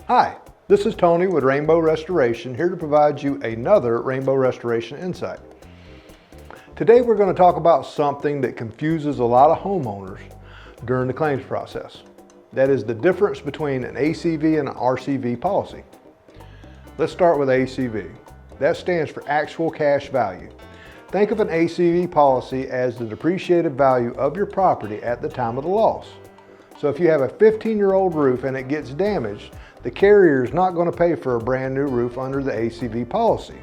Hi, this is Tony with Rainbow Restoration, here to provide you another Rainbow Restoration Insight. Today we're going to talk about something that confuses a lot of homeowners during the claims process. That is the difference between an ACV and an RCV policy. Let's start with ACV. That stands for actual cash value. Think of an ACV policy as the depreciated value of your property at the time of the loss. So if you have a 15-year-old roof and it gets damaged, the carrier is not going to pay for a brand new roof under the ACV policy.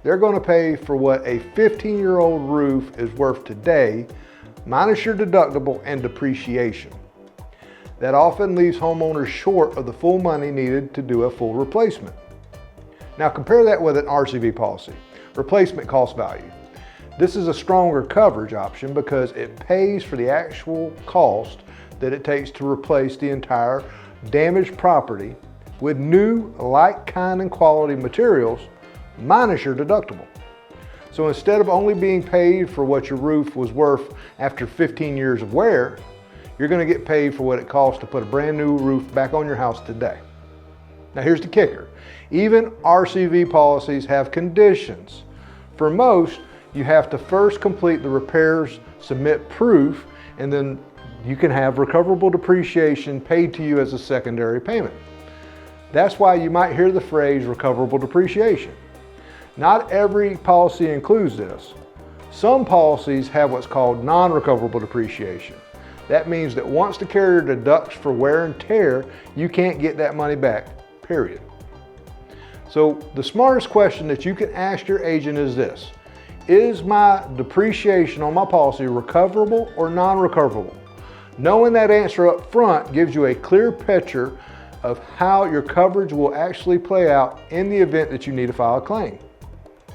They're going to pay for what a 15-year-old roof is worth today, minus your deductible and depreciation. That often leaves homeowners short of the full money needed to do a full replacement. Now compare that with an RCV policy, replacement cost value. This is a stronger coverage option because it pays for the actual cost that it takes to replace the entire damaged property with new like, kind, and quality materials minus your deductible. So instead of only being paid for what your roof was worth after 15 years of wear, you're going to get paid for what it costs to put a brand new roof back on your house today. Now here's the kicker. Even RCV policies have conditions. For most, you have to first complete the repairs, submit proof, and then you can have recoverable depreciation paid to you as a secondary payment. That's why you might hear the phrase recoverable depreciation. Not every policy includes this. Some policies have what's called non-recoverable depreciation. That means that once the carrier deducts for wear and tear, you can't get that money back, period. So the smartest question that you can ask your agent is this: is my depreciation on my policy recoverable or non-recoverable? Knowing that answer up front gives you a clear picture of how your coverage will actually play out in the event that you need to file a claim.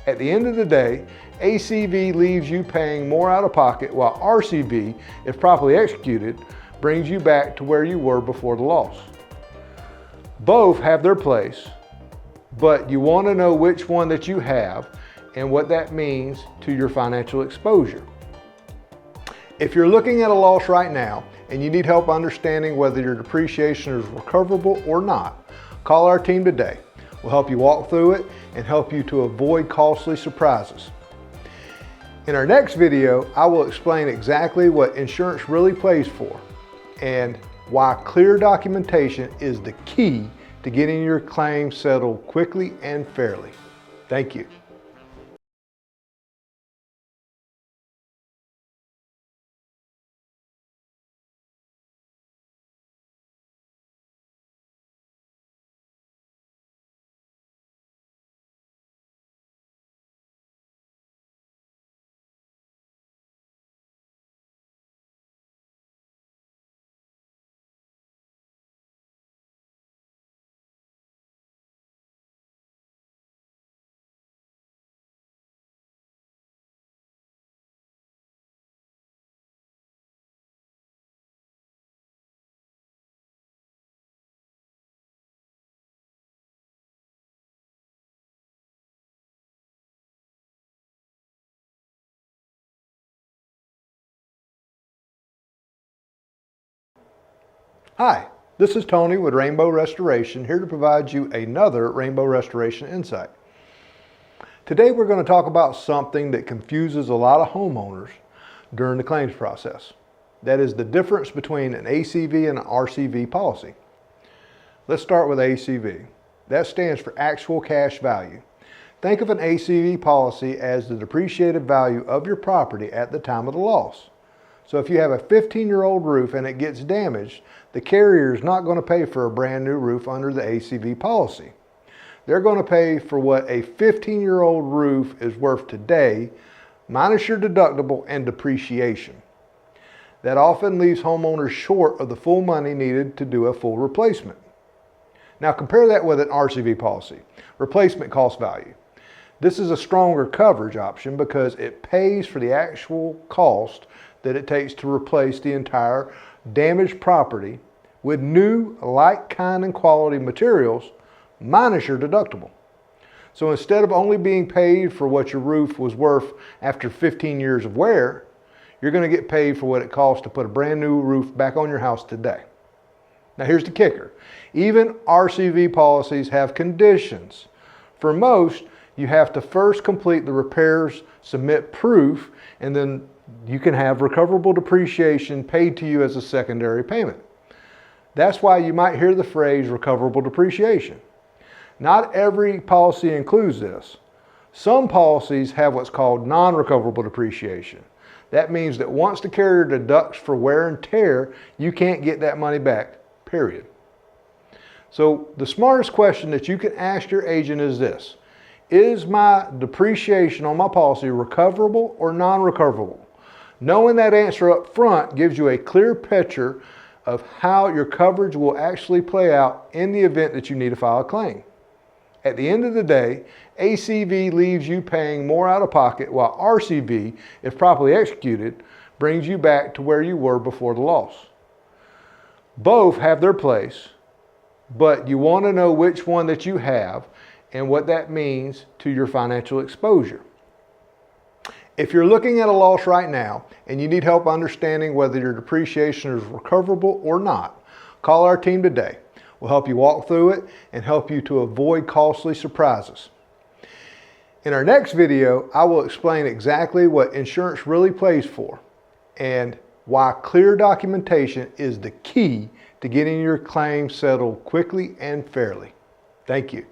At the end of the day, ACV leaves you paying more out of pocket, while RCV, if properly executed, brings you back to where you were before the loss. Both have their place, but you want to know which one that you have and what that means to your financial exposure. If you're looking at a loss right now and you need help understanding whether your depreciation is recoverable or not, call our team today. We'll help you walk through it and help you to avoid costly surprises. In our next video, I will explain exactly what insurance really pays for and why clear documentation is the key to getting your claim settled quickly and fairly. Thank you. Hi, this is Tony with Rainbow Restoration, here to provide you another Rainbow Restoration Insight. Today we're going to talk about something that confuses a lot of homeowners during the claims process. That is the difference between an ACV and an RCV policy. Let's start with ACV. That stands for actual cash value. Think of an ACV policy as the depreciated value of your property at the time of the loss. So if you have a 15-year-old roof and it gets damaged, the carrier is not going to pay for a brand new roof under the ACV policy. They're going to pay for what a 15-year-old roof is worth today, minus your deductible and depreciation. That often leaves homeowners short of the full money needed to do a full replacement. Now compare that with an RCV policy, replacement cost value. This is a stronger coverage option because it pays for the actual cost that it takes to replace the entire damaged property with new like, kind, and quality materials minus your deductible. So instead of only being paid for what your roof was worth after 15 years of wear, you're going to get paid for what it costs to put a brand new roof back on your house today. Now here's the kicker. Even RCV policies have conditions. For most, you have to first complete the repairs, submit proof, and then you can have recoverable depreciation paid to you as a secondary payment. That's why you might hear the phrase recoverable depreciation. Not every policy includes this. Some policies have what's called non-recoverable depreciation. That means that once the carrier deducts for wear and tear, you can't get that money back, period. So the smartest question that you can ask your agent is this: is my depreciation on my policy recoverable or non-recoverable? Knowing that answer up front gives you a clear picture of how your coverage will actually play out in the event that you need to file a claim. At the end of the day, ACV leaves you paying more out of pocket, while RCV, if properly executed, brings you back to where you were before the loss. Both have their place, but you want to know which one that you have and what that means to your financial exposure. If you're looking at a loss right now and you need help understanding whether your depreciation is recoverable or not, call our team today. We'll help you walk through it and help you to avoid costly surprises. In our next video, I will explain exactly what insurance really pays for and why clear documentation is the key to getting your claim settled quickly and fairly. Thank you.